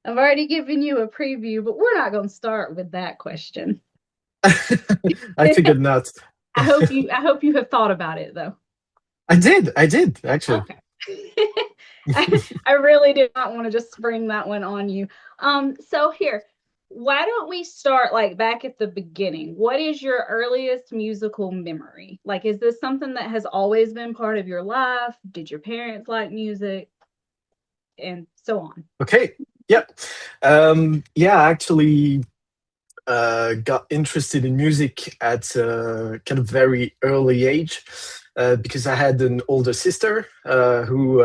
I've already given you a preview, but we're not going to start with that question. I figured not. I hope you have thought about it though. I did actually. Okay. I really did not want to just spring that one on you. So here, why don't we start like back at the beginning? What is your earliest musical memory? Like, is this something that has always been part of your life? Did your parents like music? And so on. Okay. Yep. Yeah, actually got interested in music at a kind of very early age because I had an older sister who,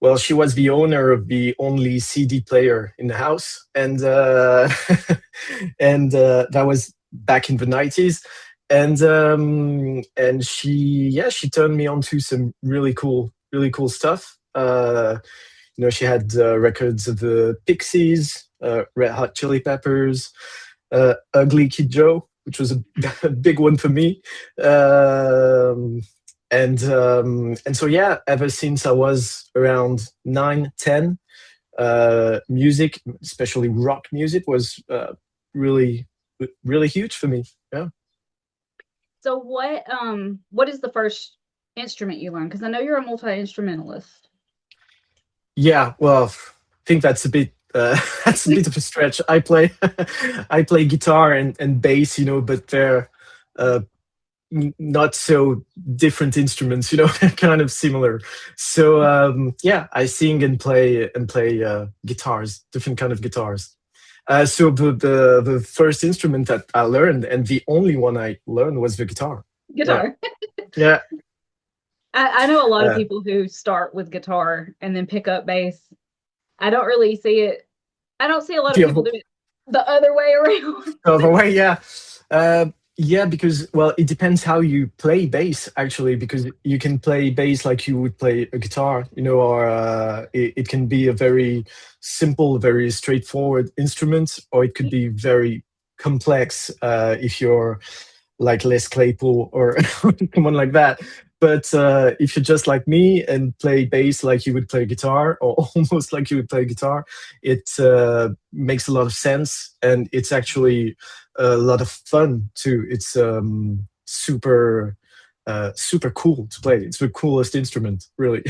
well, she was the owner of the only CD player in the house, and that was back in the 90s. And she turned me on to some really cool stuff. She had records of the Pixies, Red Hot Chili Peppers, Ugly Kid Joe, which was a big one for me. And so yeah, ever since I was around 9, 10, music, especially rock music, was really really huge for me. Yeah. So what is the first instrument you learned? Because I know you're a multi-instrumentalist. Yeah, well, I think that's a bit that's a bit of a stretch. I play I play guitar and bass, but they're uh, not so different instruments, they're kind of similar. So yeah, I sing and play guitars, different kind of guitars. So the first instrument that I learned and the only one I learned was the guitar. Yeah, Guitar. yeah. I know a lot of Uh, people who start with guitar and then pick up bass. I don't really see it. I don't see a lot of the people other, do it the other way around. the other way, yeah. Uh, yeah, because well, it depends how you play bass actually, because you can play bass like you would play a guitar, or it can be a very simple, very straightforward instrument, or it could be very complex if you're like Les Claypool or someone like that. But if you're just like me and play bass like you would play guitar, or almost like you would play guitar, it makes a lot of sense, and it's actually a lot of fun too. It's super cool to play. It's the coolest instrument, really.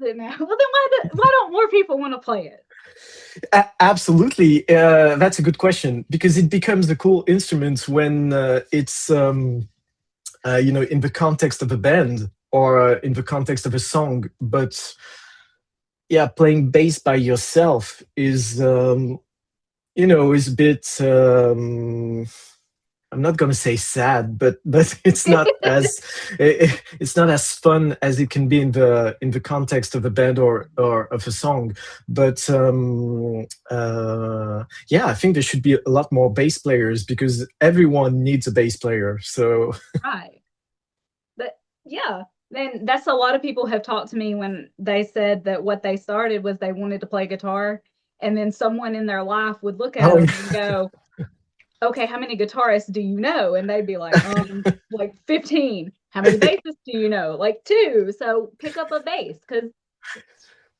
Well, then why don't more people want to play it? Absolutely, that's a good question because it becomes a cool instrument when it's in the context of a band or in the context of a song. But yeah, playing bass by yourself is a bit. I'm not gonna say sad, but it's not as it's not as fun as it can be in the context of a band or of a song. But yeah, I think there should be a lot more bass players because everyone needs a bass player. So Right. But yeah, and that's a lot of people have talked to me when they said that what they started was they wanted to play guitar, and then someone in their life would look at oh them and go, "Okay, how many guitarists do you know?" And they'd be like 15. How many bassists do you know? Like two. So pick up a bass because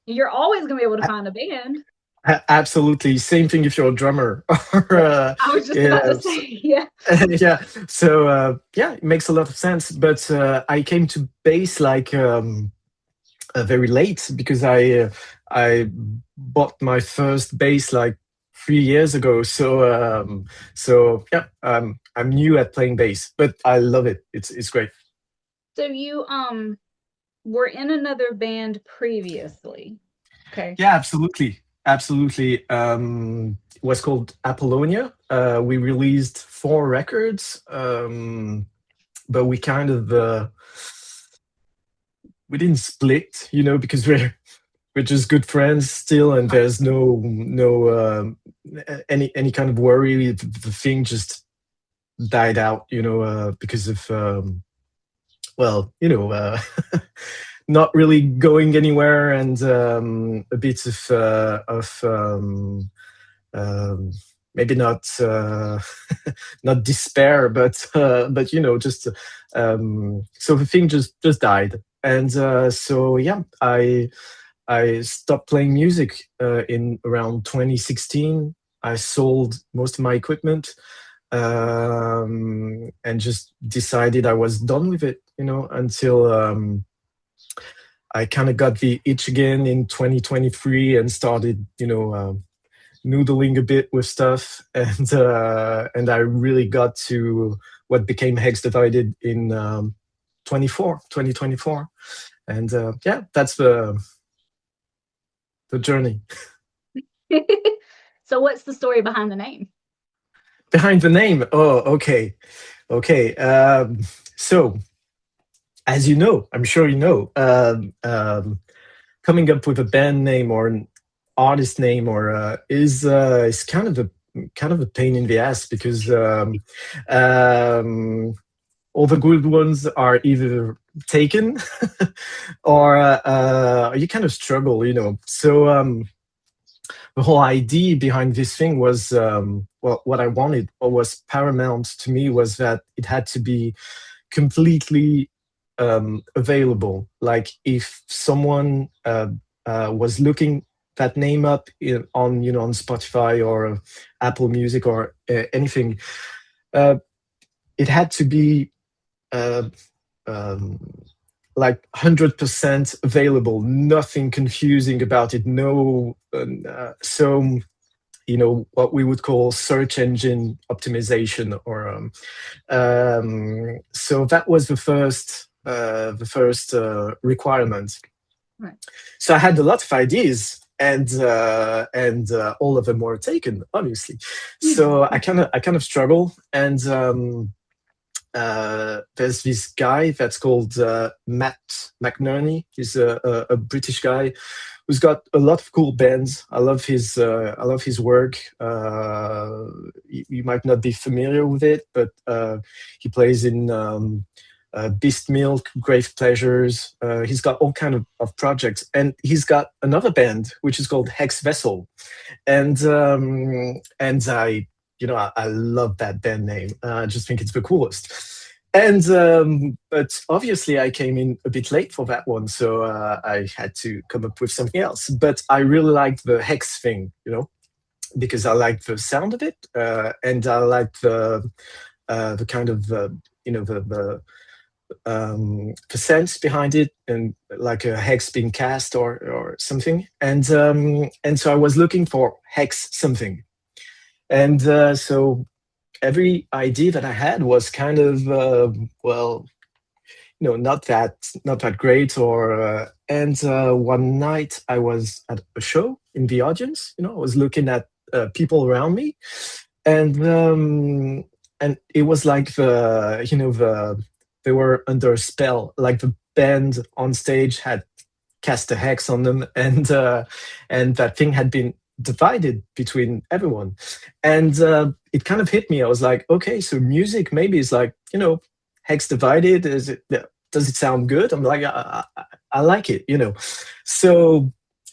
you're always gonna be able to yeah. find a band. Absolutely. Same thing if you're a drummer. or, I was just about to yeah, say, yeah. yeah. So yeah, it makes a lot of sense. But I came to bass like very late because I bought my first bass like 3 years ago. So yeah, I'm new at playing bass, but I love it. It's great. So you were in another band previously. Okay. Yeah, absolutely. Absolutely. It was called Apollonia. We released 4 records, but we didn't split, because we're just good friends still, and Right. there's no any kind of worry. The thing just died out, because of well, not really going anywhere, and a bit of um, maybe not not despair, but just so the thing just died, and so yeah, I stopped playing music in around 2016. I sold most of my equipment, and just decided I was done with it, until I kind of got the itch again in 2023 and started, noodling a bit with stuff, and I really got to what became Hex Divided in 2024, and yeah, that's the journey. So what's the story behind the name? Behind the name, oh, okay, okay. So, as you know, I'm sure you know, coming up with a band name or an artist name or is kind of a pain in the ass, because all the good ones are either taken or you kind of struggle, So the whole idea behind this thing was, well, what I wanted, what was paramount to me, was that it had to be completely available. Like if someone was looking that name up on Spotify or Apple Music or anything, uh, it had to be uh, um, like 100% available, nothing confusing about it, no so what we would call search engine optimization, or so that was the first requirement. Right. So I had a lot of ideas, and all of them were taken, obviously. So I kind of struggle, and there's this guy that's called Matt McNerney. He's a British guy who's got a lot of cool bands. I love his work. You might not be familiar with it, but he plays in Beast Milk, Grave Pleasures. He's got all kind of projects, and he's got another band which is called Hex Vessel, and I love that band name. I just think it's the coolest. And but obviously I came in a bit late for that one, so I had to come up with something else. But I really liked the hex thing, because I liked the sound of it, and I liked the kind of the sense behind it, and like a hex being cast or something. And so I was looking for hex something, and so every idea that I had was kind of well, not that great. Or and one night I was at a show in the audience. I was looking at people around me, and it was like they were under a spell. Like the band on stage had cast a hex on them, and that thing had been divided between everyone. And it kind of hit me. I was like, okay, so music maybe is like, hex divided. Does it sound good? I'm like, I like it. So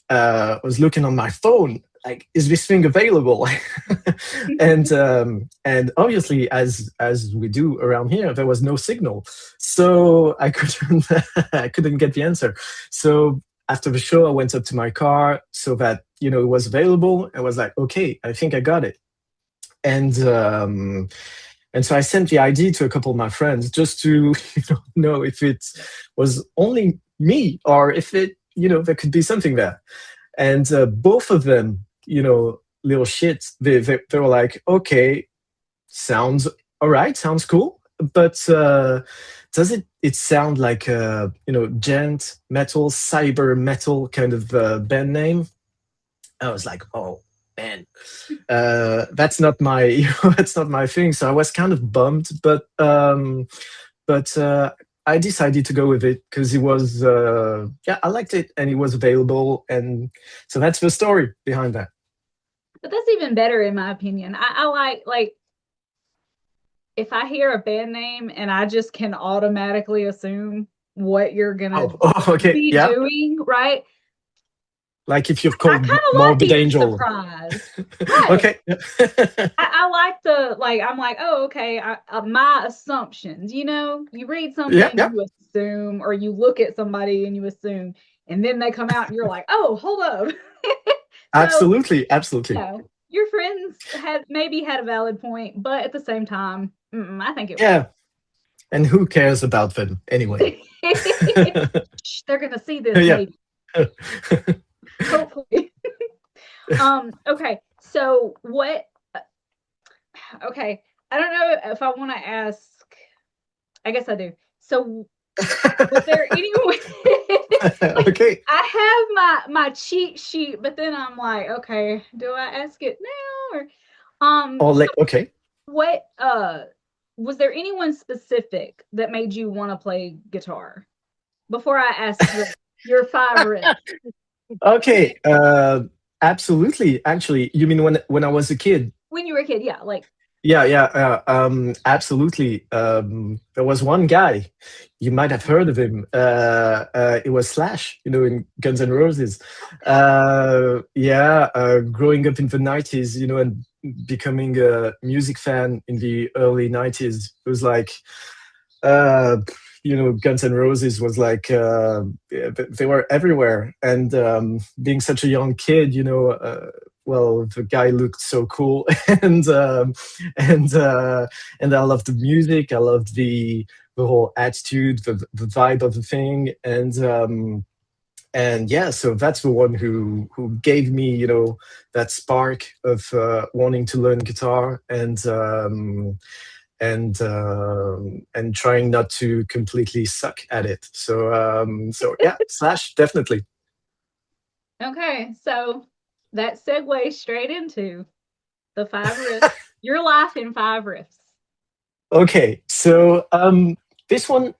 I was looking on my phone, like, is this thing available? And obviously, as we do around here, there was no signal, so I couldn't I couldn't get the answer. So after the show, I went up to my car so that it was available. I was like, okay, I think I got it. And so I sent the ID to a couple of my friends just to know if it was only me, or if there could be something there. And both of them, little shits, they were like, okay, sounds all right, sounds cool, but does it sound like a gent metal, cyber metal kind of band name? I was like, oh man, that's not my that's not my thing. So I was kind of bummed, but I decided to go with it because it was yeah, I liked it, and it was available, and so that's the story behind that. But that's even better in my opinion. I like if I hear a band name and I just can automatically assume what you're gonna Oh, okay, be yeah. doing, right? Like if you're I called kind of like Morbid being Angel. surprised. Right. Okay. I like I'm like, oh, okay, my assumptions, you read Yeah, something, yeah. you assume, or you look at somebody and you assume. and then they come out and you're like, oh, hold up. So, Absolutely, absolutely. your friends had maybe had a valid point, but at the same time, I think it worked. Yeah, and who cares about them anyway? They're gonna see this Yeah. maybe, hopefully. Okay. So what okay. I don't know if I want to ask. I guess I do. So was there any way like Okay. I have my cheat sheet, but then I'm like, okay, do I ask it now or Or so like, okay. what was there anyone specific that made you want to play guitar before I ask your five riffs? Okay. Absolutely. Actually, you mean when I was a kid? When you were a kid, yeah, like Yeah, yeah, absolutely. There was one guy, you might have heard of him. It was Slash, in Guns N' Roses. okay. Yeah, growing up in the 90s, and becoming a music fan in the early 90s, it was like, uh, Guns N' Roses was like, yeah, they were everywhere. And being such a young kid, well, the guy looked so cool, and and uh, and I loved the music. I loved the whole attitude, the vibe of the thing, and yeah, so that's the one who gave me, that spark of wanting to learn guitar, and trying not to completely suck at it. So yeah, Slash definitely. Okay, so that segues straight into the five riffs. Your life in five riffs. Okay, so this one,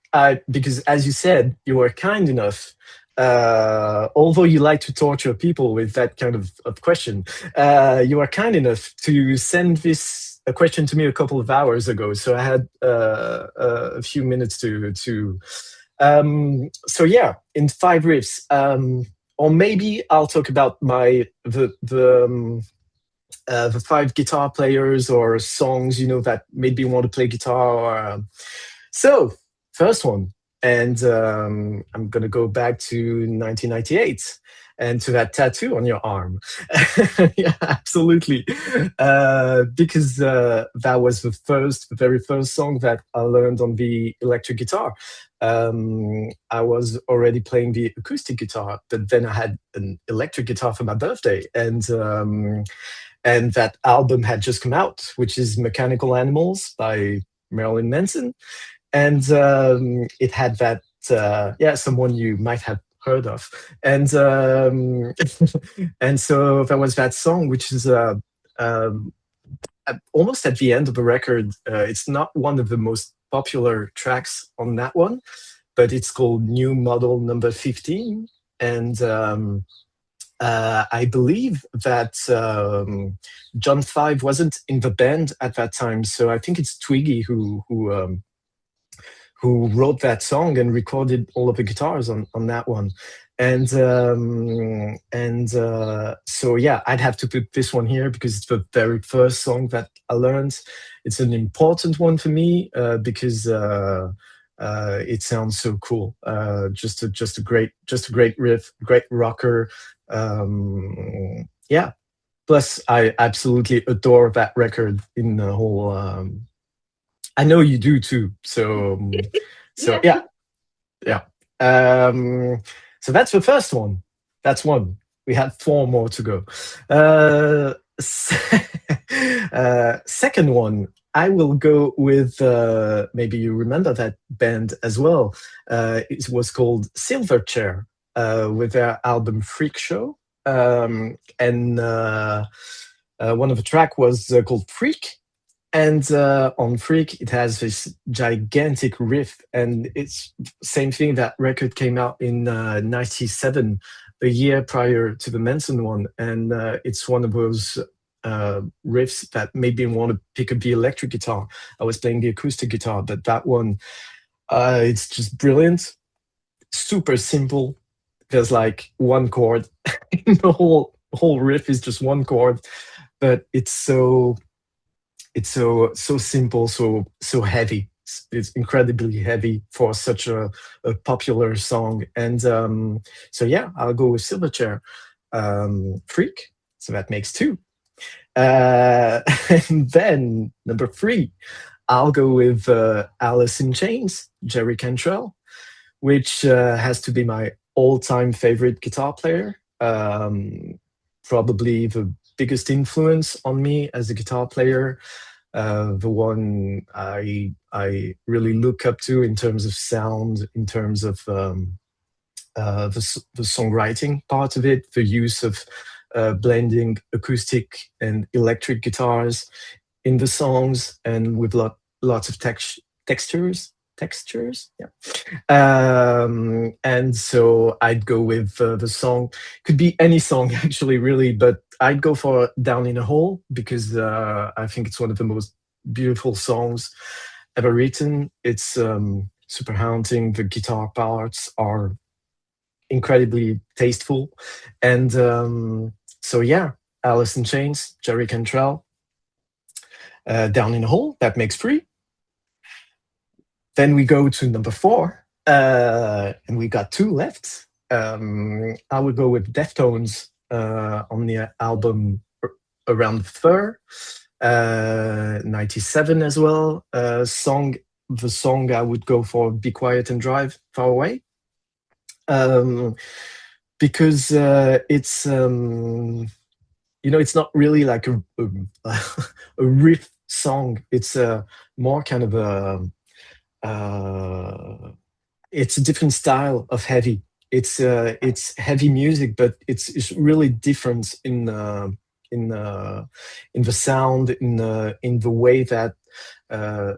because as you said, you were kind enough. Although you like to torture people with that kind of question, you are kind enough to send this a question to me a couple of hours ago. So I had a few minutes to. So yeah, in five riffs, or maybe I'll talk about the five guitar players or songs, that made me want to play guitar. So, first one, and I'm gonna go back to 1998 and to that tattoo on your arm. Yeah, absolutely, because that was the very first song that I learned on the electric guitar. I was already playing the acoustic guitar, but then I had an electric guitar for my birthday, and that album had just come out, which is Mechanical Animals by Marilyn Manson, and it had that, yeah, someone you might have heard of, and and so there was that song, which is um, almost at the end of the record. It's not one of the most popular tracks on that one, but it's called New Model Number 15, and I believe that John Five wasn't in the band at that time, so I think it's Twiggy who wrote that song and recorded all of the guitars on that one. And so yeah, I'd have to put this one here because it's the very first song that I learned. It's an important one for me because it sounds so cool. Just a great riff, great rocker. Yeah. Plus, I absolutely adore that record in the whole. I know you do too. So Yeah. yeah, yeah. Um, so that's the first one. That's one. We had four more to go. Second one, I will go with, maybe you remember that band as well. It was called Silverchair, with their album Freak Show. And one of the track was called Freak, and on Freak it has this gigantic riff, and it's same thing. That record came out in 97, a year prior to the Manson one, and it's one of those riffs that made me want to pick up the electric guitar. I was playing the acoustic guitar, but that one, it's just brilliant, super simple. There's like one chord. The whole riff is just one chord, but it's so simple, so heavy. it's incredibly heavy for such a popular song. And so yeah, I'll go with Silverchair. Freak. So that makes two. And then number three, I'll go with Alice in Chains, Jerry Cantrell, which has to be my all-time favorite guitar player. Probably the biggest influence on me as a guitar player, the one I really look up to in terms of sound, in terms of the songwriting part of it, the use of blending acoustic and electric guitars in the songs, and with lots of textures. Yeah. And so I'd go with the song. Could be any song actually, really, but I'd go for "Down in a Hole" because I think it's one of the most beautiful songs ever written. It's super haunting. The guitar parts are incredibly tasteful, and so yeah, Alice in Chains, Jerry Cantrell, "Down in a Hole." That makes three. Then we go to number four, and we got two left. I would go with Deftones on the album Around the Fur, 97 as well. The song I would go for Be Quiet and Drive Far Away. Um, because it's not really like a riff song. It's more kind of uh, it's a different style of heavy. It's heavy music, but it's really different in the sound, in the way that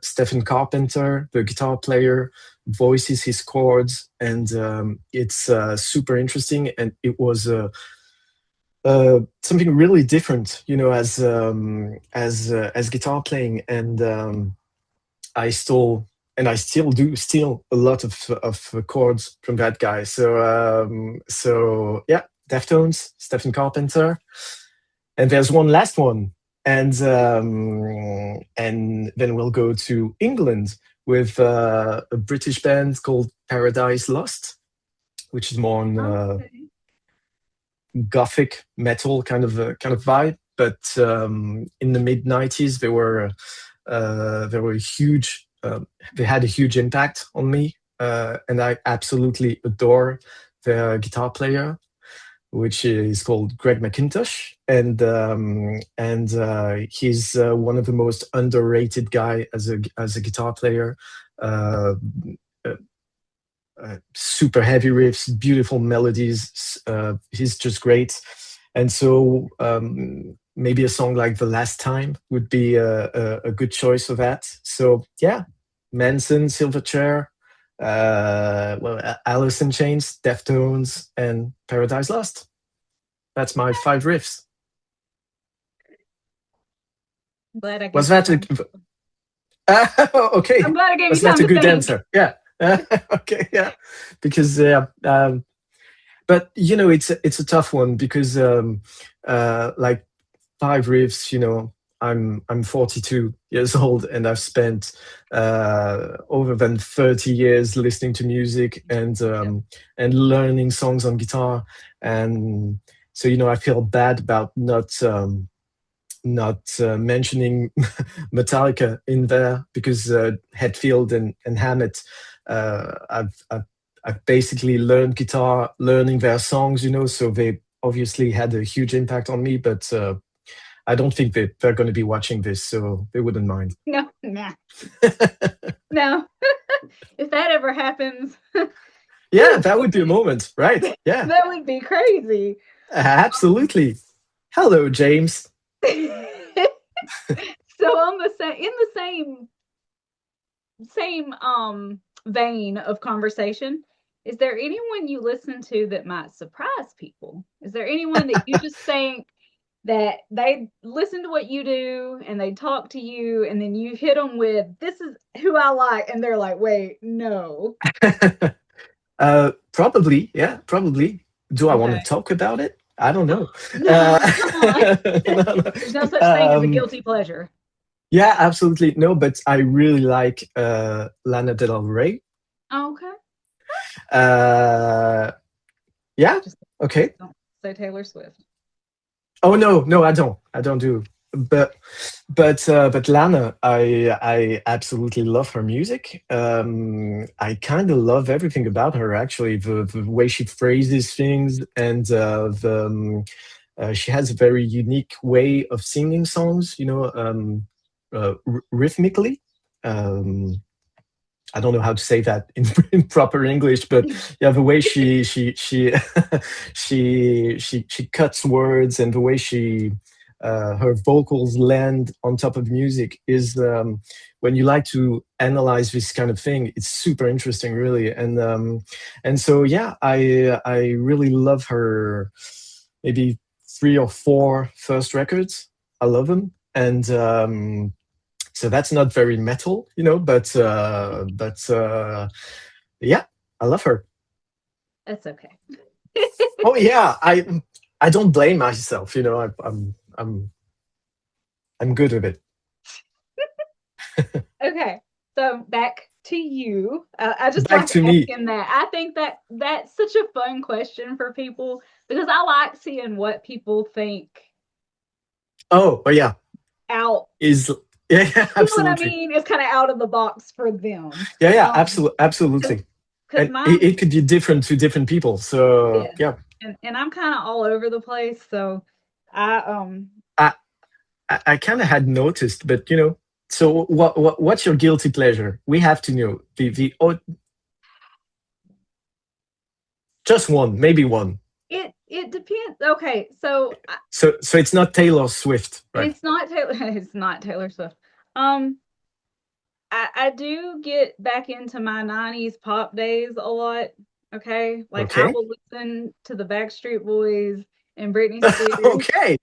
Stephen Carpenter, the guitar player, voices his chords, and it's super interesting. And it was something really different, as guitar playing. And I stole, and I still do steal a lot of chords from that guy. So yeah, Deftones, Stephen Carpenter, and there's one last one, and then we'll go to England with a British band called Paradise Lost, which is more on Okay. gothic metal kind of vibe. But in the mid 90s, they were huge. They had a huge impact on me, and I absolutely adore their guitar player, which is called Greg McIntosh, and he's one of the most underrated guy as a guitar player. Uh, uh, Super heavy riffs, beautiful melodies. He's just great, and so maybe a song like "The Last Time" would be a good choice for that. So yeah, Manson, Silverchair, Alice in Chains, Deftones, and Paradise Lost. That's my five riffs. I'm glad I Was gave you that time. okay? I'm glad I gave you Was that time a to good think. answer? Yeah. Okay. Yeah. Because but it's a tough one because like five riffs. I'm 42 years old, and I've spent over than 30 years listening to music Yep. and learning songs on guitar, and so I feel bad about not mentioning Metallica in there because Hetfield and Hammett, I've basically learned guitar learning their songs, so they obviously had a huge impact on me, but I don't think that they're going to be watching this, so they wouldn't mind. No, nah, no. If that ever happens, Yeah, whew, that would be a moment, right? Yeah, that would be crazy. absolutely. Hello, James. So on the same in the same vein of conversation, is there anyone you listen to that might surprise people? Is there anyone that you just think that they listen to what you do and they talk to you and then you hit them with this is who I like and they're like, wait, no. Probably, yeah, probably. Do I want to Okay. talk about it? I don't know. Uh, No, come on. no, no. There's no such thing as a Um, guilty pleasure. Yeah, absolutely. No, but I really like Lana Del Rey. Okay. Uh, yeah. Just Okay. don't say Taylor Swift. Oh no, no, I don't. I don't do. But but Lana, I absolutely love her music. I kind of love everything about her. Actually, the way she phrases things, and she has a very unique way of singing songs. Rhythmically. Um, I don't know how to say that in, in proper English, but yeah, the way she cuts words, and the way she her vocals land on top of music is, when you like to analyze this kind of thing, it's super interesting, really. And so yeah, I really love her. Maybe three or four first records. I love them, and so that's not very metal, but yeah, I love her. That's okay. Oh yeah, I don't blame myself. I'm good with it. Okay, so back to you. I just Back like to me. asking that. I think that that's such a fun question for people because I like seeing what people think Oh yeah, out. is yeah, yeah, You know what I absolutely. mean? It's kind of out of the box for them. Yeah, yeah, Um, absolutely, absolutely. because And mine, it could be different to different people. So yeah, yeah, and I'm kind of all over the place. So I I I kind of had noticed, but So what's your guilty pleasure? We have to know the just one, maybe one. it depends. Okay, so So it's not Taylor Swift, right? it's not Taylor. It's not Taylor Swift. Um, I do get back into my 90s pop days a lot. Okay. Like I Okay. will listen to the Backstreet Boys and Britney Spears Okay.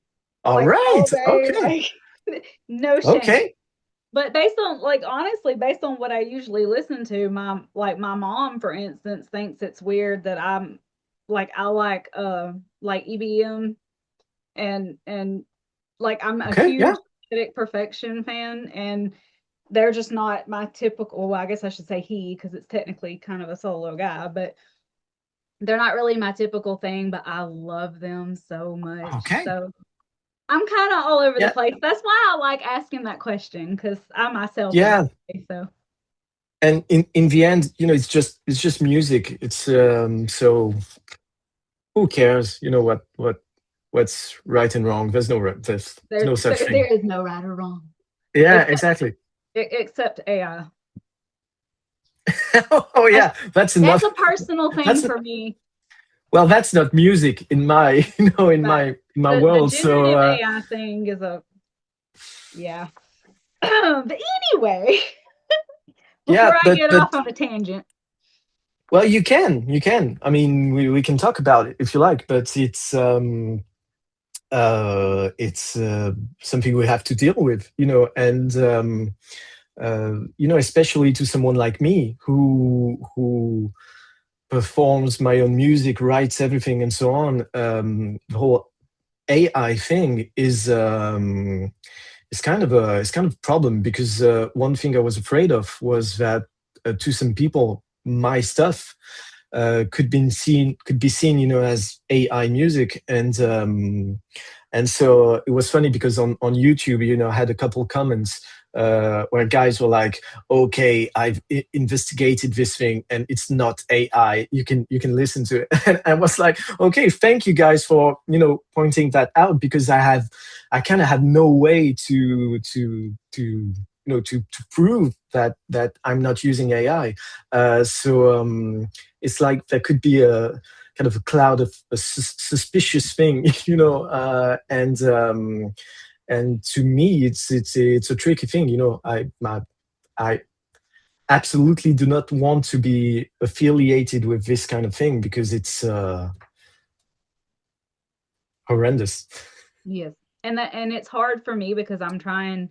All like right. all day. Okay. Like no shame. Okay. But based on like honestly, based on what I usually listen to, my mom, for instance, thinks it's weird that I like EBM and like I'm a Okay. huge Yeah. Aesthetic Perfection fan and they're just not my typical, well, I guess I should say he because it's technically kind of a solo guy, but they're not really my typical thing, but I love them so much. Okay. So I'm kind of all over the Yeah. place. That's why I like asking that question because I myself am Yeah. that way. So And in the end, it's just music. It's so who cares? You know what's right and wrong. There's no such there thing. is no right or wrong Yeah. except Exactly. except AI. Oh That's yeah. That's that's enough. a personal thing That's for me. Well, that's not music in my in But my the world. So generative AI thing is a yeah. But anyway, before yeah, I but get off but on a tangent, well, you can. I mean, we can talk about it if you like, but it's something we have to deal with, and especially to someone like me who performs my own music, writes everything, and so on. The whole AI thing is kind of a problem, because one thing I was afraid of was that, to some people, my stuff could be seen, as AI music. And so it was funny because on YouTube, I had a couple comments where guys were like, "Okay, I've investigated this thing, and it's not AI. You can listen to it." And I was like, "Okay, thank you guys for pointing that out, because I kind of had no way to prove that I'm not using AI. So it's like there could be a kind of a cloud of a suspicious thing, and to me, it's a tricky thing. I absolutely do not want to be affiliated with this kind of thing, because it's horrendous. yes, and it's hard for me because I'm trying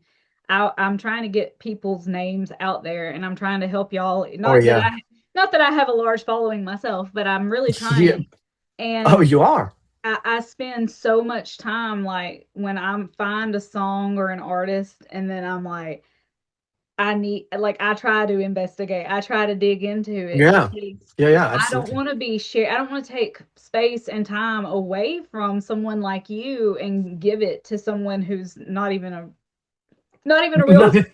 to get people's names out there, and I'm trying to help y'all. Oh yeah, Not that I have a large following myself, but I'm really yeah. trying. Oh, And you are. I spend so much time like when I'm find a song or an artist, and then I'm like, I try to investigate. I try to dig into it Yeah, because yeah, yeah, I don't absolutely. want to be share. I don't want to take space and time away from someone like you and give it to someone who's not even a real person.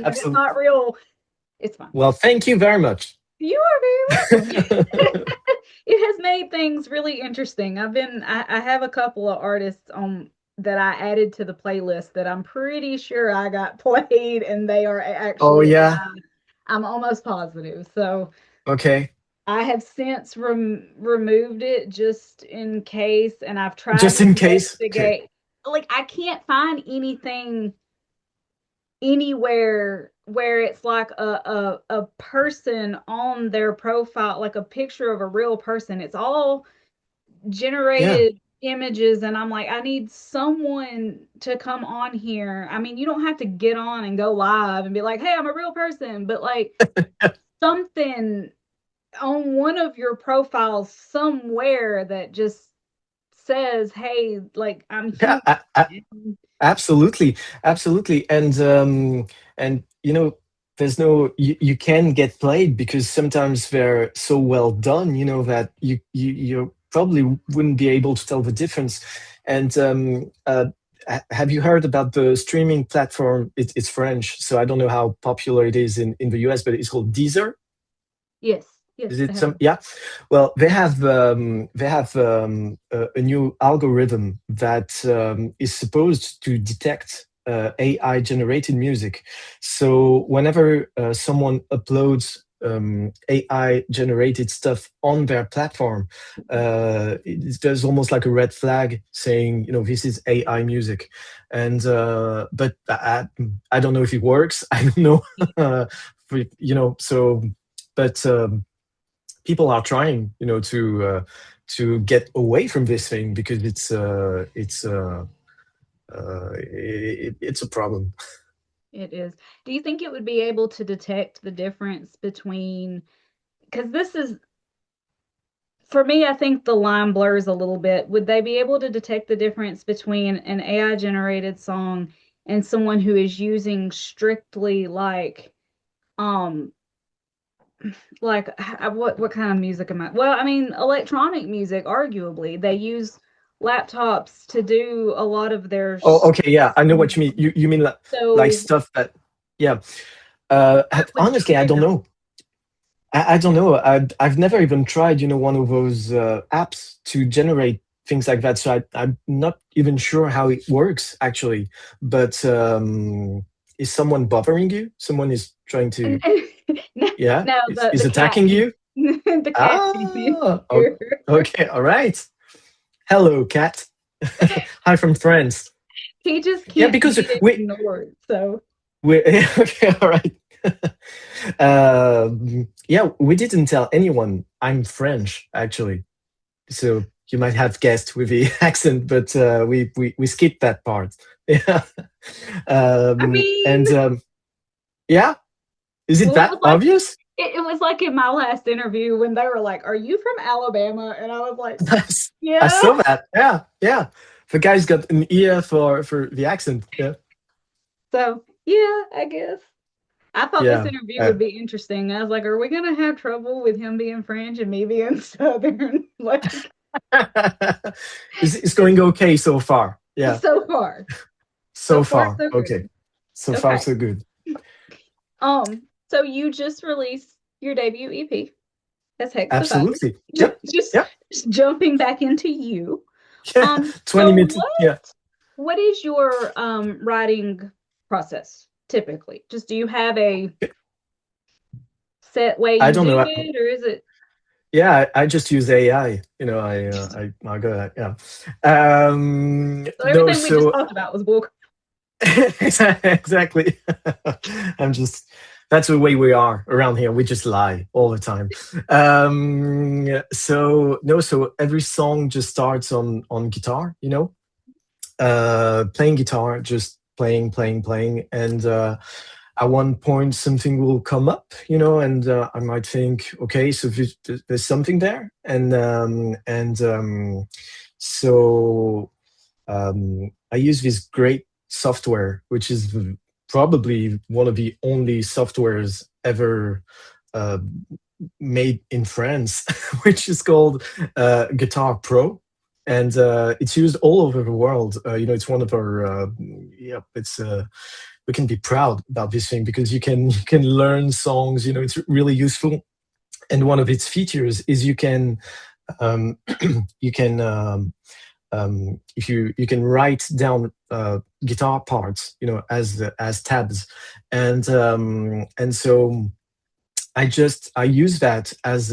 If it's Absolutely. not real, it's fine. Well, thank you very much. You are very welcome. It has made things really interesting. I have a couple of artists that I added to the playlist that I'm pretty sure I got played and they are Oh actually yeah. I'm almost positive. So Okay. I have since removed it just in case, and I've tried Just to in case. Okay. investigate. Like I can't find anything anywhere where it's like a person on their profile, like a picture of a real person. It's all Yeah. generated images, and I'm like, I need someone to come on here. I mean, you don't have to get on and go live and be like, hey, I'm a real person, but like something on one of your profiles somewhere that just says, hey, like I'm Yeah. human. Absolutely, absolutely, and there's no you can get played because sometimes they're so well done, that you probably wouldn't be able to tell the difference. And have you heard about the streaming platform? It's French, so I don't know how popular it is in the US, but it's called Deezer. Yes, yes, Is I it have. some? Yeah. Well, they have a new algorithm that is supposed to detect AI generated music. So whenever someone uploads AI generated stuff on their platform, there's almost like a red flag saying, this is AI music. And but I don't know if it works. I don't know. So but people are trying, to get away from this thing because it's a problem. It is. Do you think it would be able to detect the difference between, because this is, for me, I think the line blurs a little bit. Would they be able to detect the difference between an AI generated song and someone who is using strictly um, what kind of music am I? Well, I mean, electronic music, arguably. They use laptops to do a lot of their Oh, okay, yeah, I know what you mean. streaming. You mean like So stuff that, yeah. what would Honestly, I don't trigger? know. I don't know. I've never even tried, one of those apps to generate things like that. So I'm not even sure how it works actually. But is someone bothering you? Someone is trying to, No, yeah, no, is the cat attacking you? the cat came in Ah, here. okay, all right. Hello, cat. Hi from France. He just Yeah, can't because be we ignored. So we okay, all right. Yeah, we didn't tell anyone I'm French actually, so you might have guessed with the accent, but we skipped that part. Yeah, I mean, and yeah, is it well, it that was like obvious? it was like in my last interview when they were like, "Are you from Alabama?" And I was like, I "Yeah." saw that. Yeah, yeah. The guy's got an ear for the accent. Yeah, So yeah, I guess I thought this yeah. interview would be interesting. I was like, "Are we gonna have trouble with him being French and me being Southern?" Like It's going okay so far. Yeah, so far, so so far far. so Okay, good. so far Okay. so good. So you just released your debut EP. That's Hex Divided. Absolutely. Just, Yep. just, Yep. just jumping back into you. Yeah. 20 So minutes. Yeah. what is your writing process typically? Just do you have a set way I you don't do know. it, or is it Yeah, I just use AI. I go that. Yeah. so No, everything we just so talked about was bull? exactly. I'm just that's the way we are around here. We just lie all the time. So no, so every song just starts on guitar, playing guitar, just playing, playing, playing, and at one point something will come up, and I might think, okay, so there's something there, and So I use this great software, which is probably one of the only softwares ever uh, made in France, which is called Guitar Pro, and it's used all over the world. It's one of our yeah, it's we can be proud about this thing because you can learn songs. It's really useful, and one of its features is um, you can if you can write down guitar parts, as tabs, and so I use that as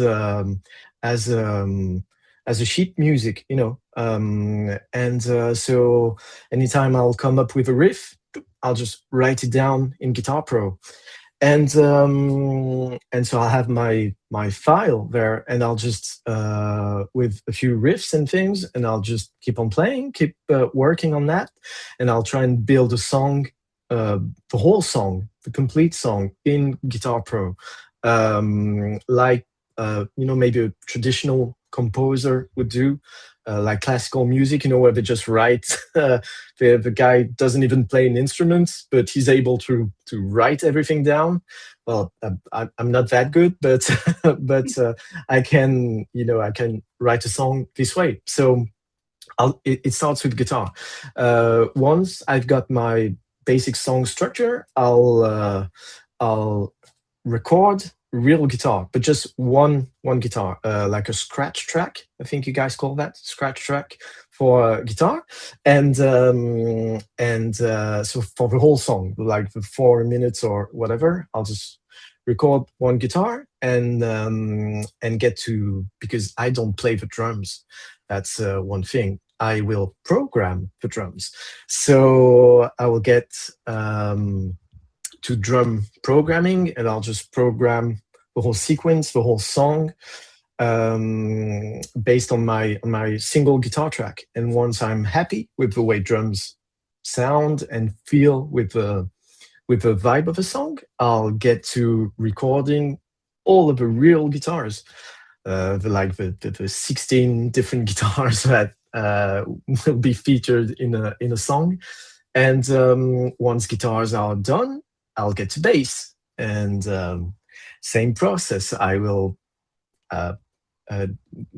as a sheet music, and so anytime I'll come up with a riff, I'll just write it down in Guitar Pro, and so I have my file there, and I'll just with a few riffs and things, and I'll just keep on playing, keep working on that, and I'll try and build a song, uh, the whole song, the complete song in Guitar Pro, like maybe a traditional composer would do. Like classical music, where they just write. The guy doesn't even play an instrument, but he's able to write everything down. Well, I'm not that good, but but I can write a song this way. So it starts with guitar. Once I've got my basic song structure, I'll record real guitar, but just one guitar, like a scratch track. I think you guys call that scratch track for guitar, and so for the whole song, like the 4 minutes or whatever, I'll just record one guitar and get to, because I don't play the drums. That's one thing. I will program the drums, so I will get to drum programming, and I'll just program the whole sequence, the whole song, based on my single guitar track. And once I'm happy with the way drums sound and feel with the vibe of a song, I'll get to recording all of the real guitars, the 16 different guitars that will be featured in a song. And once guitars are done, I'll get to bass, and same process. I will uh, uh,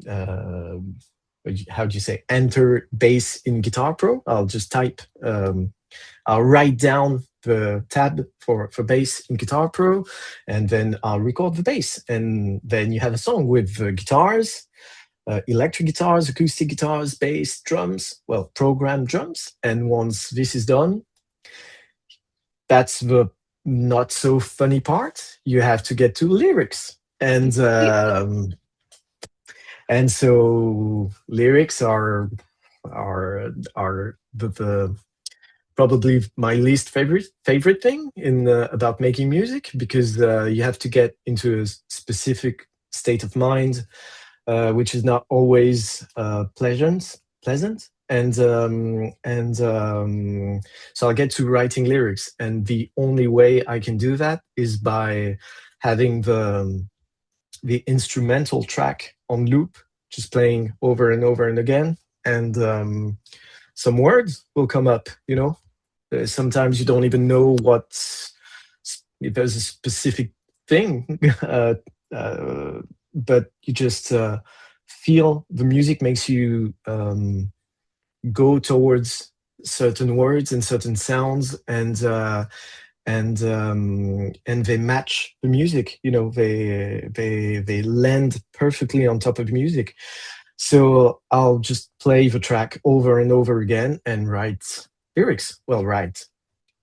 uh, how do you say, enter bass in Guitar Pro. I'll just type. I'll write down the tab for bass in Guitar Pro, and then I'll record the bass, and then you have a song with guitars, electric guitars, acoustic guitars, bass, drums, well, programmed drums. And once this is done, that's the not so funny part. You have to get to lyrics, and so lyrics are the probably my least favorite thing in about making music, because you have to get into a specific state of mind, which is not always pleasant. And so I get to writing lyrics, and the only way I can do that is by having the instrumental track on loop, just playing over and over and again, and some words will come up. Sometimes you don't even know if there's a specific thing, but you just feel the music makes you go towards certain words and certain sounds, and they match the music. They land perfectly on top of the music. So I'll just play the track over and over again and write lyrics. Well, write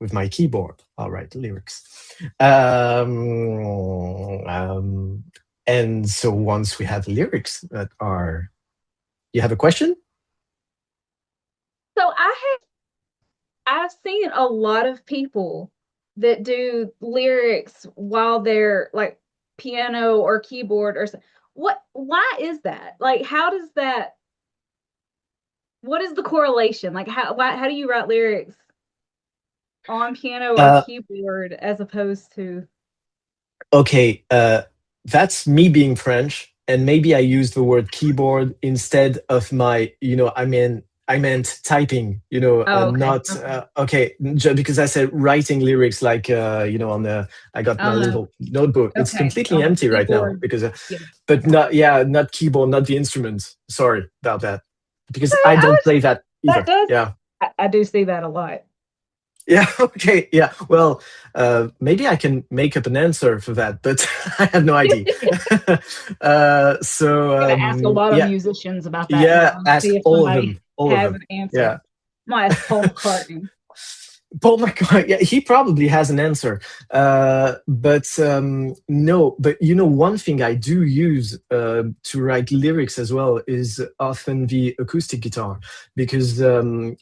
with my keyboard. I'll write the lyrics. And so once we have lyrics that are, you have a question? So I've seen a lot of people that do lyrics while they're like piano or keyboard or why is that? Like how does that what is the correlation? Like how do you write lyrics on piano or Uh, keyboard as opposed to okay, that's me being French. and maybe I used the word keyboard instead of my, I meant typing, Oh, okay. not Okay. okay, because I said writing lyrics like, on the, I got my Uh-huh. little notebook. It's Okay. completely On the empty right now keyboard. because, Yeah. but not, yeah, not keyboard, not the instrument. Sorry about that, because Okay. I don't play that That either. does, Yeah. I do see that a lot. Yeah, okay, yeah. Well, maybe I can make up an answer for that, but I have no idea. I'm gonna ask a lot of Yeah, musicians about that now yeah. and Ask see if all of somebody them, all of has them. an answer. Yeah. I'm gonna ask Paul McCartney. Paul McCartney, yeah, he probably has an answer. But no, but one thing I do use to write lyrics as well is often the acoustic guitar, because and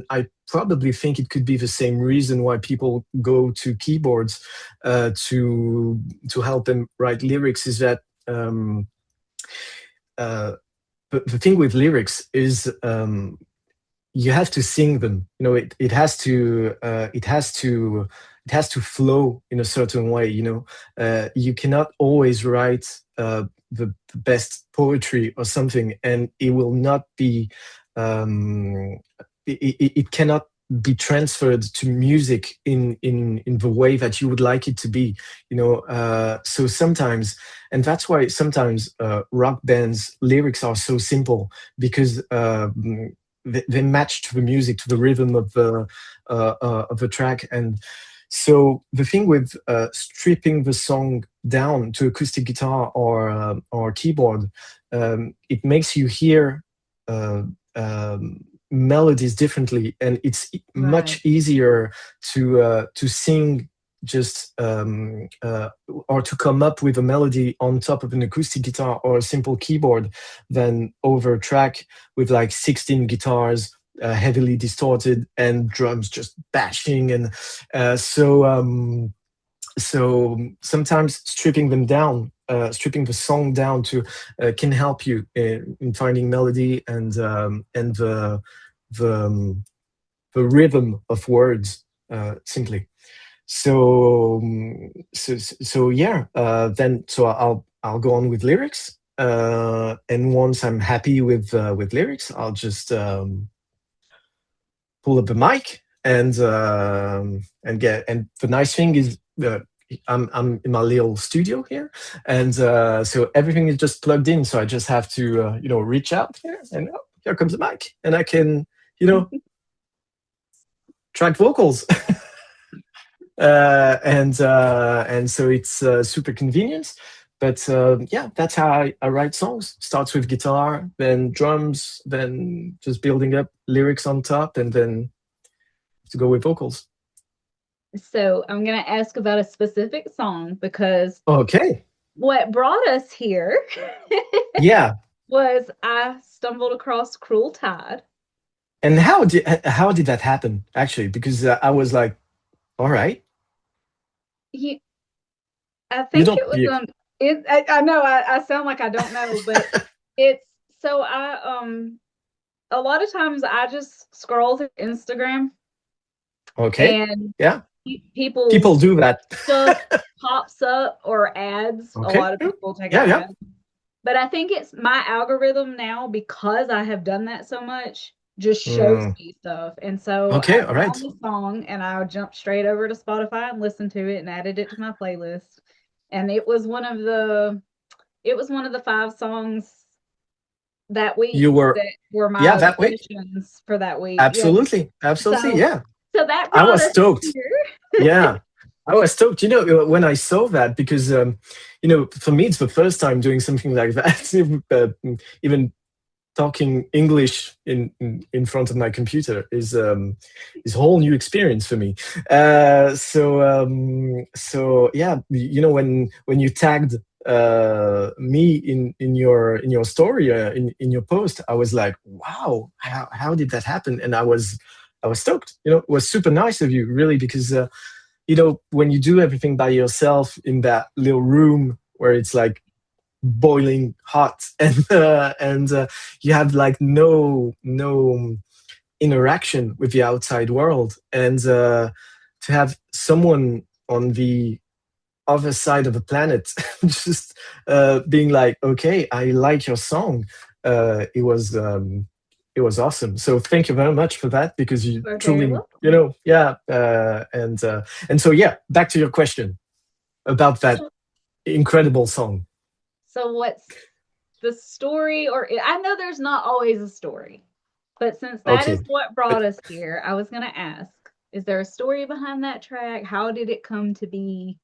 I probably think it could be the same reason why people go to keyboards to help them write lyrics, is that uh, the thing with lyrics is, you have to sing them. It has to it has to flow in a certain way. You cannot always write the best poetry or something, and it will not be, um, it cannot be transferred to music in the way that you would like it to be. So sometimes, and that's why sometimes rock bands lyrics are so simple, because they match to the music, to the rhythm of the track. And so the thing with stripping the song down to acoustic guitar or keyboard, it makes you hear uh, melodies differently, and it's Right. much easier to sing just or to come up with a melody on top of an acoustic guitar or a simple keyboard than over a track with like 16 guitars, heavily distorted, and drums just bashing. And so sometimes stripping them down, stripping the song down to can help you in finding melody and the rhythm of words, simply. So yeah, then so I'll go on with lyrics, and once I'm happy with lyrics, I'll just pull up the mic and get. And the nice thing is, I'm in my little studio here, and so everything is just plugged in. So I just have to reach out here, and oh, here comes the mic, and I can you know track vocals. And so it's super convenient. But yeah, that's how I write songs. Starts with guitar, then drums, then just building up lyrics on top, and then to go with vocals. So I'm gonna ask about a specific song because Okay. what brought us here Yeah. was I stumbled across Cruel Tide. And how did that happen actually? Because I was like, all right, You, I you think don't it was you I know I sound like I don't know, but it's so I a lot of times I just scroll through Instagram okay, and yeah, people people's do that. stuff pops up or ads. A Okay, lot of yeah, people take yeah, out yeah. ads. But I think it's my algorithm now because I have done that so much just shows Mm, me stuff. And so I okay, all found right. the song and I jumped straight over to Spotify and listened to it and added it to my playlist. And it was one of the five songs that week You were, that were yeah, my that way. additions for that week. Yeah. Absolutely, absolutely, So yeah. so that I brought was us stoked. here. Yeah, I was stoked. When I saw that, because for me it's the first time doing something like that. Even talking English in front of my computer is a whole new experience for me. So yeah, when you tagged me in your story, in your post, I was like, wow, how did that happen? And I was stoked. It was super nice of you, really, because when you do everything by yourself in that little room where it's like boiling hot, and you have like no interaction with the outside world, and to have someone on the other side of the planet, just being like, okay, I like your song. It was awesome. So thank you very much for that, because you We're very truly, welcome. yeah. And so yeah, back to your question about that So, incredible song. so what's the story? Or I know there's not always a story, but since that is Okay, what but brought us here, I was going to ask, is there a story behind that track? How did it come to be?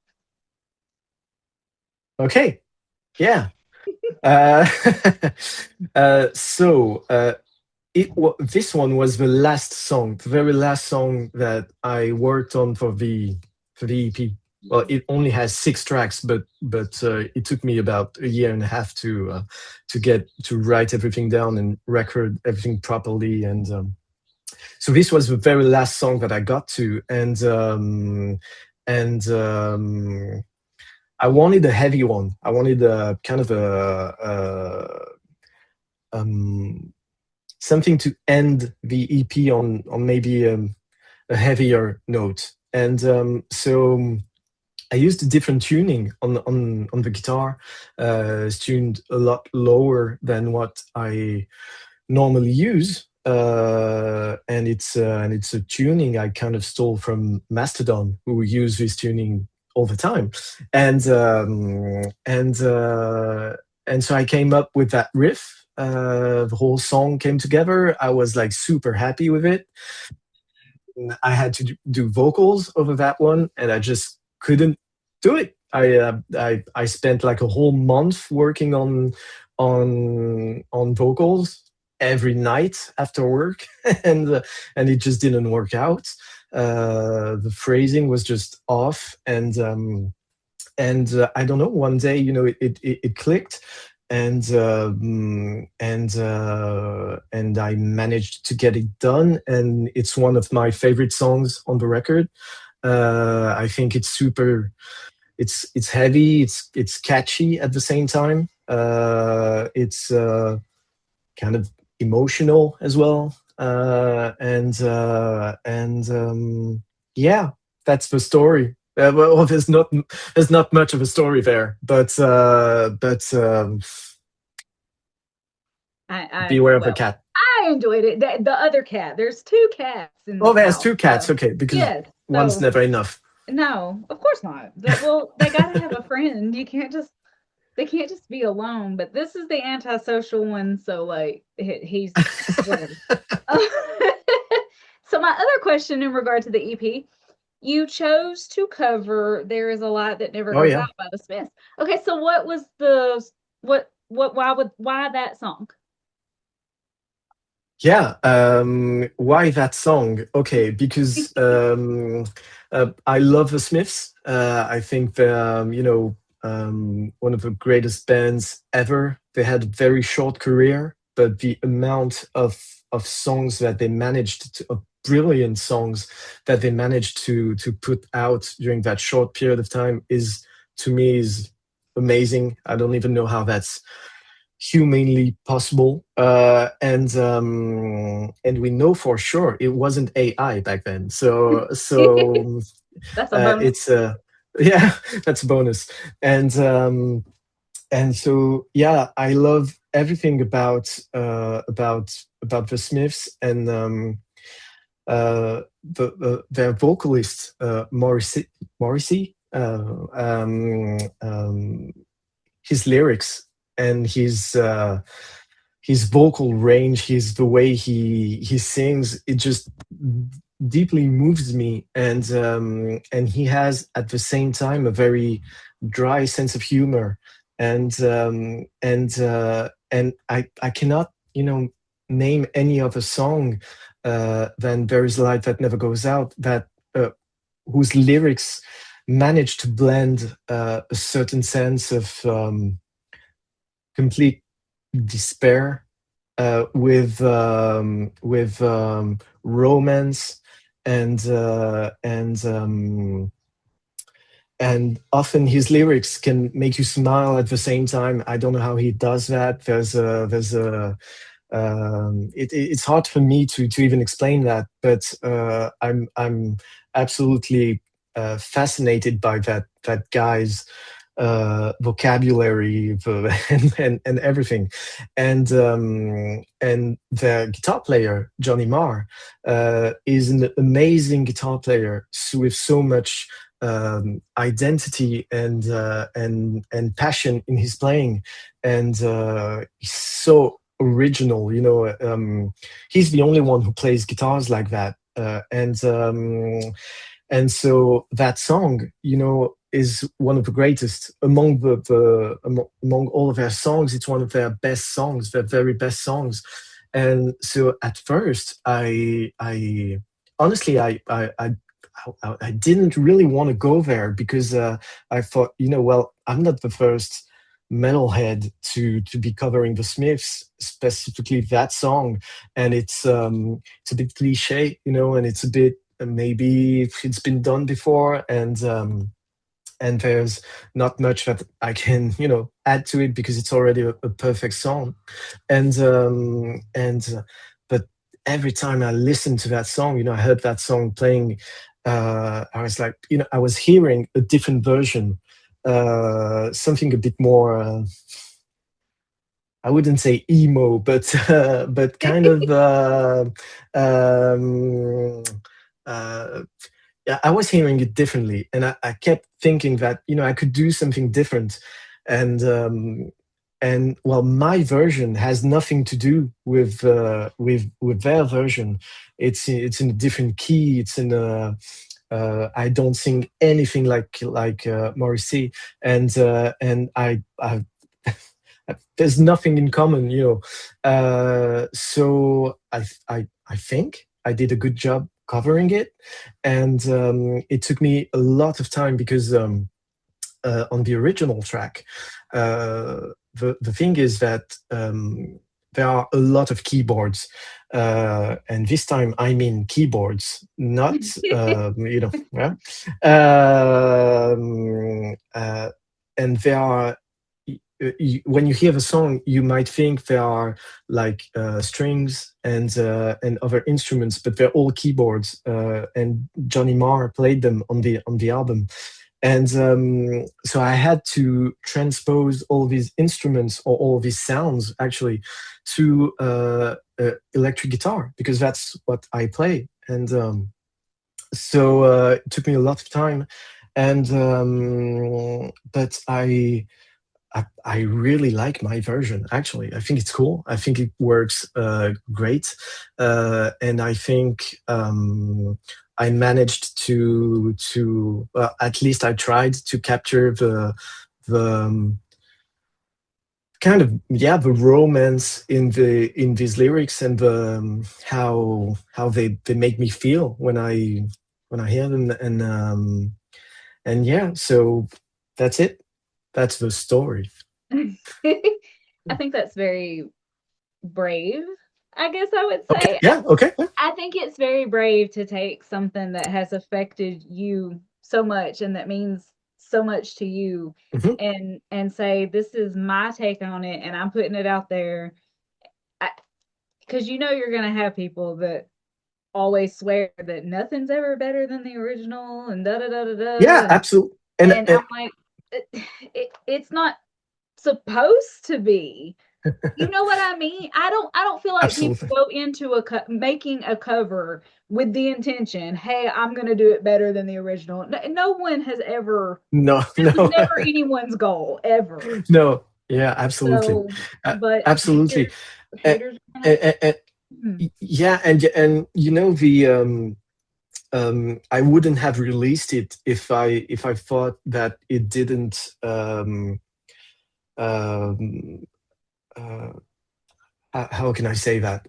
okay, yeah. Uh, so this one was the last song, the very last song that I worked on for the EP. Well, it only has 6 tracks, but it took me about a year and a half to get to write everything down and record everything properly. And so this was the very last song that I got to, and I wanted a heavy one. I wanted a kind of um, something to end the EP on maybe a heavier note. And so I used a different tuning on the guitar. It's tuned a lot lower than what I normally use. And it's a tuning I kind of stole from Mastodon, who use this tuning all the time. And and so I came up with that riff. The whole song came together. I was like super happy with it. I had to do vocals over that one, and I just couldn't do it. I spent like a whole month working on vocals every night after work, and it just didn't work out. The phrasing was just off, and I don't know. One day, it clicked, and I managed to get it done, and it's one of my favorite songs on the record. I think it's super. It's heavy. It's catchy at the same time. It's kind of emotional as well. And yeah, that's the story. Well, there's not much of a story there, but I beware of the well, cat. I enjoyed it. The other cat. There's two cats in Oh, this there's house. 2 cats. So Okay, because yes. one's So never enough. no, of course not. Well, they gotta have a friend. You can't just they can't just be alone. But this is the antisocial one, so like he's whatever. So my other question in regard to the EP, you chose to cover "There Is a Light That Never Oh Goes yeah. Out" by the Smiths. Okay, so what was the why that song? Yeah, why that song? Okay, because I love the Smiths. I think they're, one of the greatest bands ever. They had a very short career, but the amount of songs that they managed of brilliant songs that they managed to put out during that short period of time is, to me, is amazing. I don't even know how that's humanly possible. And we know for sure it wasn't AI back then. That's a bonus. It's yeah, that's a bonus. And and so yeah, I love everything about the Smiths, and their vocalist Morrissey, his lyrics and his vocal range, his the way he sings, it just deeply moves me. And he has at the same time a very dry sense of humor, and I cannot name any other song than "There Is a Light That Never Goes Out" that whose lyrics manage to blend a certain sense of complete despair with romance, and and often his lyrics can make you smile at the same time. I don't know how he does that. There's a it's hard for me to even explain that, but I'm absolutely fascinated by that guy's vocabulary and everything, and the guitar player Johnny Marr is an amazing guitar player with so much identity and passion in his playing, and he's so original. He's the only one who plays guitars like that, and so that song, is one of the greatest among among all of their songs. It's one of their best songs, their very best songs. And so at first, I honestly, I didn't really want to go there because I thought, well, I'm not the first metalhead to be covering the Smiths, specifically that song, and it's a bit cliche, and it's a bit maybe it's been done before, and there's not much that I can add to it because it's already a perfect song, and but every time I listened to that song, I heard that song playing, I was like, I was hearing a different version, something a bit more. I wouldn't say emo, but but kind of um, uh, yeah, I was hearing it differently, and I kept thinking that I could do something different, and well, my version has nothing to do with their version. It's in a different key. It's in a I don't sing anything like Morrissey, and I there's nothing in common, so I think I did a good job covering it, and it took me a lot of time because on the original track, the thing is that there are a lot of keyboards, and this time I mean keyboards, not yeah. And there are when you hear the song, you might think there are like strings and other instruments, but they're all keyboards. And Johnny Marr played them on the album, and so I had to transpose all these instruments or all these sounds actually to electric guitar because that's what I play, and so it took me a lot of time, and but I really like my version. Actually, I think it's cool. I think it works great, and I think I managed to at least I tried to capture the kind of the romance in these lyrics and how they make me feel when I hear them, and yeah, so that's it. That's the story. I think that's very brave, I guess I would Okay. say. Yeah. Okay. Yeah. I think it's very brave to take something that has affected you so much and that means so much to you Mhm. and say this is my take on it and I'm putting it out there. Because you're going to have people that always swear that nothing's ever better than the original and da da da da Yeah. da. Absolutely. And I'm like, it's not supposed to be. You know what I mean? I don't feel like people Absolutely. go into making a cover with the intention, hey, I'm going to do it better than the original. No one has ever. No. That was No. never anyone's goal ever. No. Yeah. Absolutely. So, but Absolutely. Uh, haters are gonna. Hmm. yeah, and the I wouldn't have released it if I thought that it didn't um, uh, how can I say that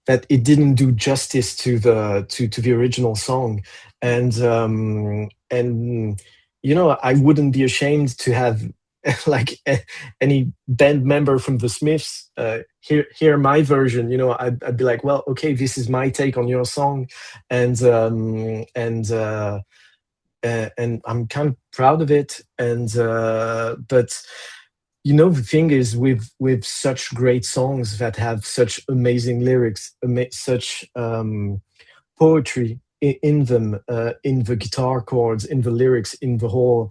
that it didn't do justice to the original song, and I wouldn't be ashamed to have like any band member from the Smiths hear my version. I'd be like, well, okay, this is my take on your song, and and I'm kind of proud of it, and but the thing is with such great songs that have such amazing lyrics, such poetry, in them, in the guitar chords, in the lyrics, um,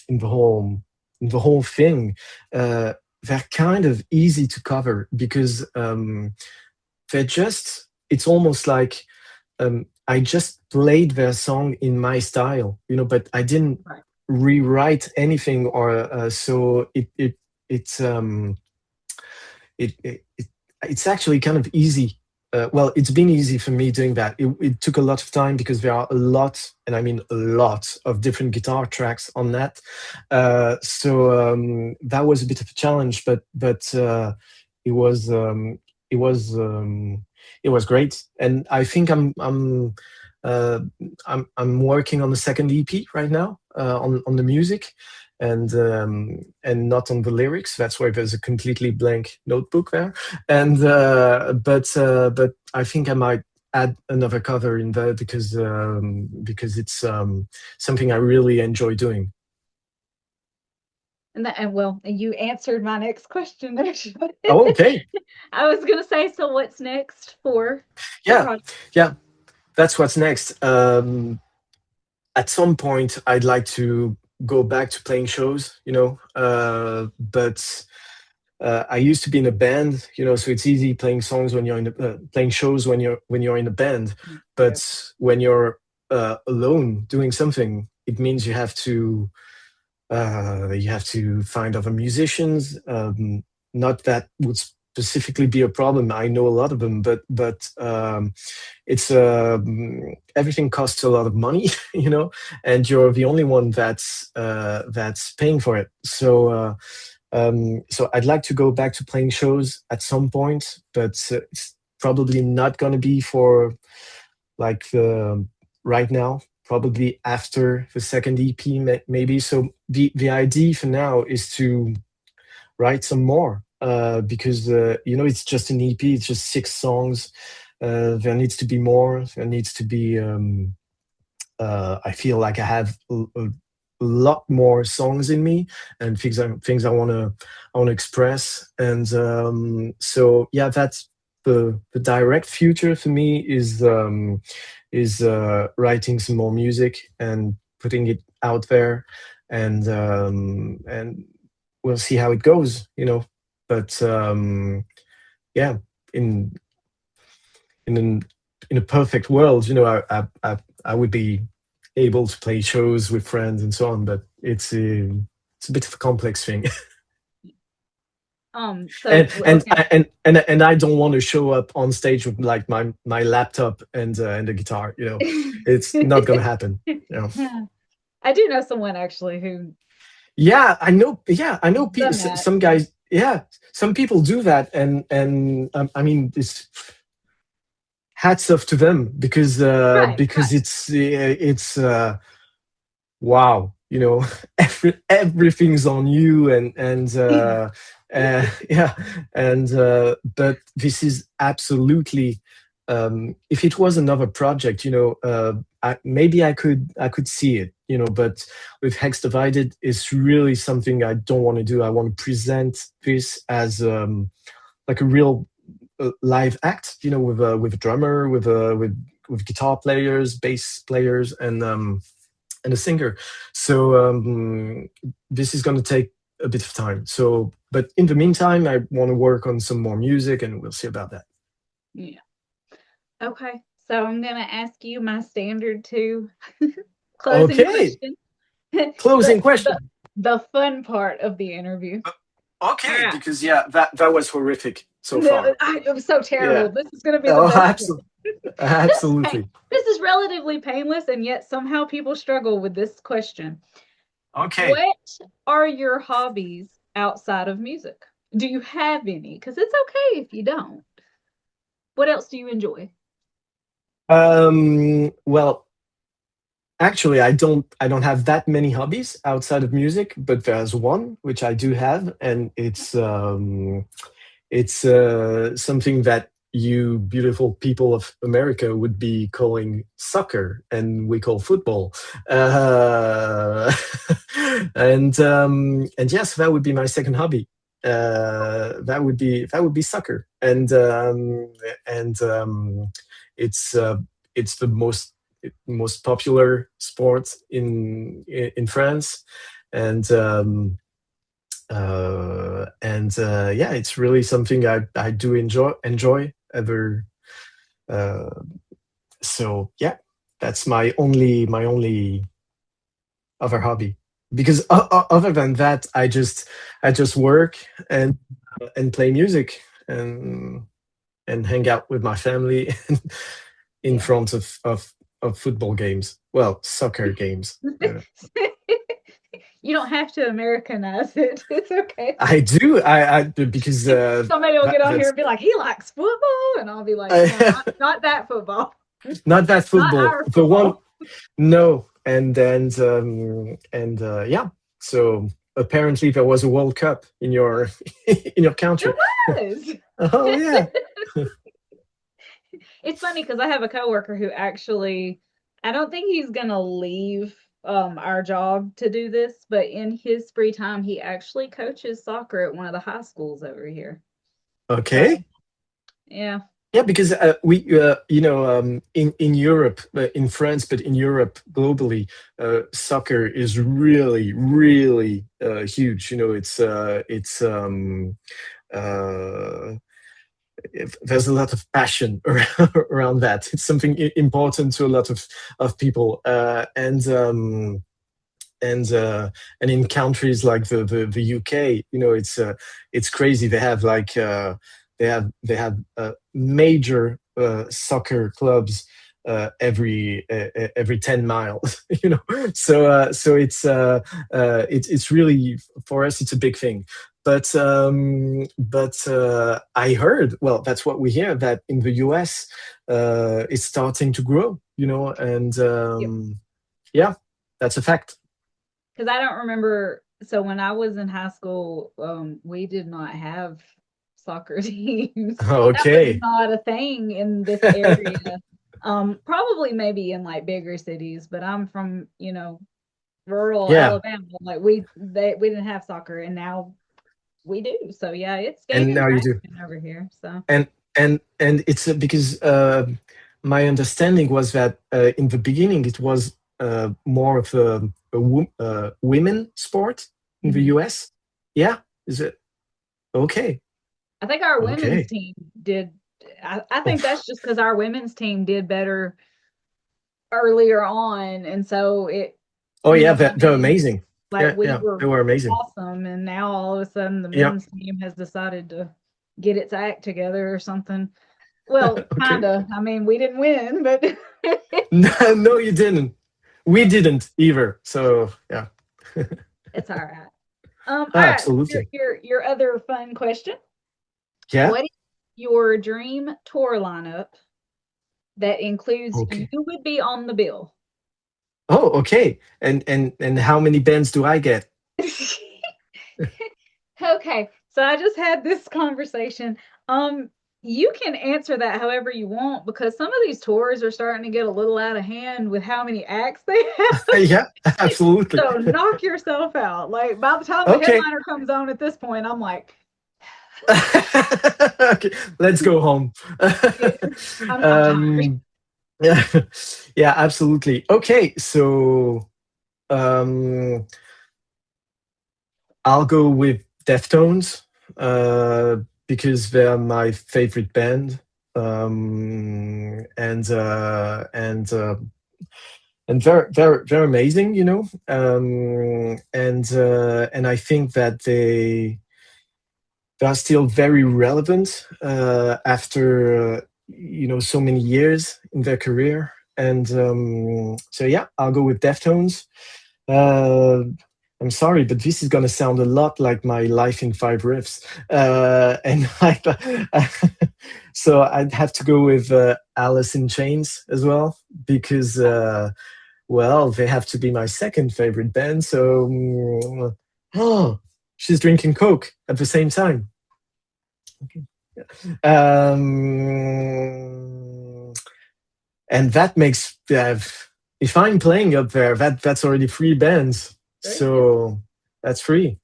in the whole in the whole thing. They're kind of easy to cover because they're just. It's almost like I just played their song in my style, but I didn't Right. rewrite anything, or so it's it it's actually kind of easy. Well, it's been easy for me doing that. It took a lot of time because there are a lot, and I mean a lot, of different guitar tracks on that. So that was a bit of a challenge, but it was it was it was great, and I think uh, I'm working on the second EP right now, on the music, and not on the lyrics. That's why there's a completely blank notebook there. And but I think I might add another cover in there because it's something I really enjoy doing. And well, you answered my next question actually. Oh, okay. I was gonna say, so what's next for the Yeah, project? yeah. That's what's next. At some point, I'd like to go back to playing shows. But I used to be in a band, so it's easy playing songs when you're playing shows when you're in a band. Yeah. But when you're alone doing something, it means you have to find other musicians. Not that would specifically be a problem. I know a lot of them, but it's everything costs a lot of money, and you're the only one that's paying for it. So I'd like to go back to playing shows at some point, but it's probably not going to be for like right now. Probably after the second EP, maybe. So the idea for now is to write some more, because it's just an EP. It's just 6 songs. There needs to be more. There needs to be. I feel like I have a lot more songs in me and things I want to express. And so yeah, that's the direct future for me is writing some more music and putting it out there, and we'll see how it goes. But yeah, in in an in a perfect world, I would be able to play shows with friends and so on. But it's a bit of a complex thing, So and okay. and I don't want to show up on stage with like my laptop and a guitar. It's not gonna happen. You know. I do know someone actually who Yeah, I know. Yeah, I know. done that. Some guys. Yeah, some people do that, and I mean, it's hats off to them because Right, right. it's wow, everything's on you, yeah, and but this is absolutely, if it was another project, maybe I could see it, but with Hex Divided, it's really something I don't want to do. I want to present this as like a real live act, with a drummer, with guitar players, bass players, and a singer. So this is going to take a bit of time. So, but in the meantime, I want to work on some more music, and we'll see about that. Yeah. Okay. So I'm gonna ask you my standard two closing Okay, question. the closing the question. the fun part of the interview. All Okay, right. because yeah, that was horrific so No, far. I'm so Yeah. terrible. This is gonna be the Oh, best one. Hey, absolutely. this is relatively painless, and yet somehow people struggle with this question. Okay. What are your hobbies outside of music? Do you have any? Because it's okay if you don't. What else do you enjoy? Well, actually, I don't have that many hobbies outside of music, but there's one which I do have, and it's something that you beautiful people of America would be calling soccer, and we call football. Uh, and yes, that would be my second hobby. That would be soccer, and it's it's the most popular sport in France, and yeah, it's really something I do enjoy ever. Uh, so yeah, that's my only other hobby. Because other than that, I just work and play music and hang out with my family in Yeah. front of football games. Well, soccer games. You don't have to Americanize it. It's okay. I do. I because Somebody will get on here that's and be like, he likes football, and I'll be like, no, not that football, not that not football. our The one, football. no, and yeah. So apparently there was a World Cup in your in your There country. was. Oh yeah. It's funny because I have a coworker who actually, I don't think he's gonna leave our job to do this, but in his free time, he actually coaches soccer at one of the high schools over here. So Okay. yeah, Yeah, because we, in Europe, in France, but in Europe globally, soccer is really, really huge. Uh, there's a lot of passion around that. It's something important to a lot of people, and in countries like the UK, it's crazy. They have major soccer clubs every 10 miles. So it's really, for us it's a big thing. But I heard, well, that's what we hear, that in the US it's starting to grow, and yeah, that's a fact. because I don't remember. So when I was in high school, we did not have soccer teams. That was Okay. not a thing in this area. Probably maybe in like bigger cities, but I'm from, rural Yeah, Alabama. Like we didn't have soccer, and now we do. So yeah, it's and gaining now you do. traction over here. So And it's because my understanding was that in the beginning it was more of a women sport in the mhm. US. Yeah, is it okay? I think our women's Okay. team did. I think Oh, that's just because our women's team did better earlier on, and so oh you yeah, know what I they're mean? amazing. Like Yeah, we yeah, were they were amazing. awesome, and now all of a sudden the Yeah. men's team has decided to get its act together or something. Well, Okay. kinda. I mean, we didn't win, but No, no, you didn't. We didn't either. So yeah. it's all right. All Ah, right. Your absolutely. your your other fun question. Yeah. What is your dream tour lineup that includes you Okay. would be on the bill? Oh, okay. And how many bands do I get? Okay, so I just had this conversation. Um, you can answer that however you want because some of these tours are starting to get a little out of hand with how many acts they have. Yeah, absolutely. So knock yourself out. Like by the time the Okay. headliner comes on at this point, I'm like, Okay, let's go home. yeah, I'm tired. um, yeah, yeah, absolutely. Okay, so um, I'll go with Deftones because they're my favorite band, and they're amazing, and I think that they are still very relevant after so many years in their career. And so yeah, I'll go with Deftones. Uh, I'm sorry, but this is gonna sound a lot like my life in five riffs, and so I'd have to go with Alice in Chains as well because well, they have to be my second favorite band. So oh, she's drinking Coke at the same time. Um, and that makes if I'm playing up there, that's already three bands. There you go. So that's three.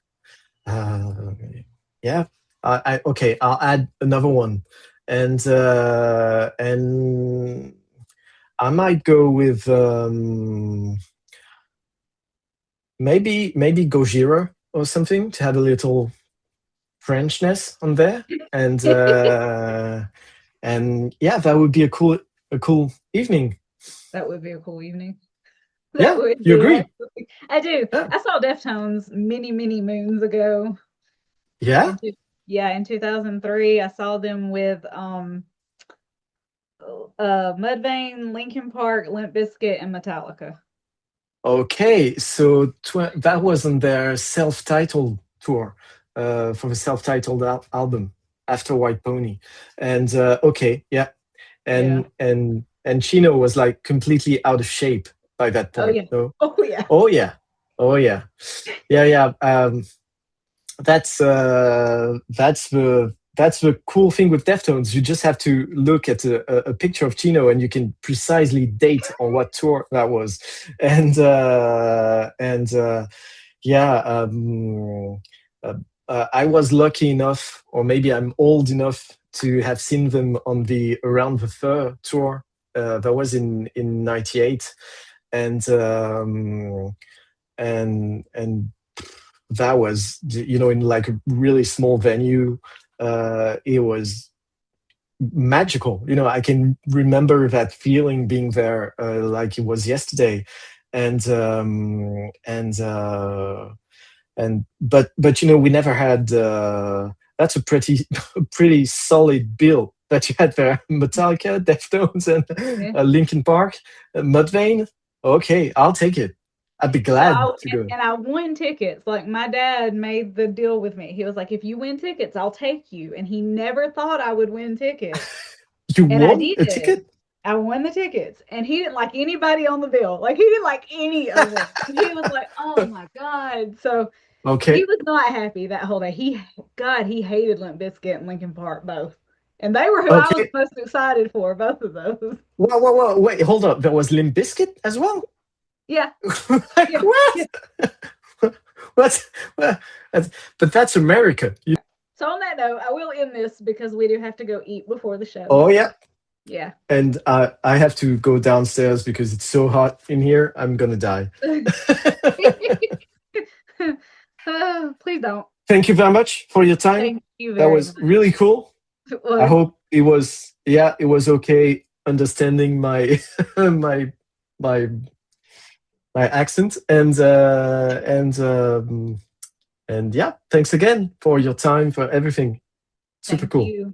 Uh, yeah. Okay. I'll add another one, and I might go with maybe Gojira or something to have a little Frenchness on there, and yeah, that would be a cool evening. That would be a cool evening. That Yeah, would you be agree? absolutely. I do. Yeah. I saw Deftones many, many moons ago. Yeah. In two, yeah, in 2003, I saw them with Mudvayne, Linkin Park, Limp Bizkit, and Metallica. Okay, so that was on their self-titled tour for the self-titled album after White Pony, and okay, yeah, Yeah. and Chino was like completely out of shape by that Oh point. yeah. No, Oh yeah. oh yeah, oh yeah, yeah, yeah. That's the cool thing with Deftones. You just have to look at a picture of Chino, and you can precisely date on what tour that was. And yeah, uh, I was lucky enough, or maybe I'm old enough to have seen them on the Around the Fur tour. That was in '98, and and that was, in like a really small venue. It was magical. I can remember that feeling being there, like it was yesterday. And and uh and but we never had, that's a pretty pretty solid bill that you had there. Metallica, Deftones, and Yeah. Linkin Park, Mudvayne. Okay, I'll take it. I'd be Well, glad to go. and I won tickets. Like my dad made the deal with me. He was like, if you win tickets, I'll take you. And he never thought I would win tickets. You And I won a did. ticket? I won the tickets. And he didn't like anybody on the bill. Like he didn't like any of them. And he was like, oh my God. So he Okay. was not happy that whole day. He hated Limp Bizkit and Linkin Park both. And they were who I was Okay. most excited for, both of those. Whoa, wait, hold up. There was Limp Bizkit as well? Yeah, Like, yeah, what? yeah. What? What? But that's America. So on that note, I will end this because we do have to go eat before the show. Oh, So yeah. yeah. And I have to go downstairs because it's so hot in here. I'm gonna die. Please don't. Thank you very much for your time. Thank you That very was much. really cool. It I was. hope it was, yeah, it was okay understanding my my my my accent. And yeah, thanks again for your time, for everything. Super Thank cool. you.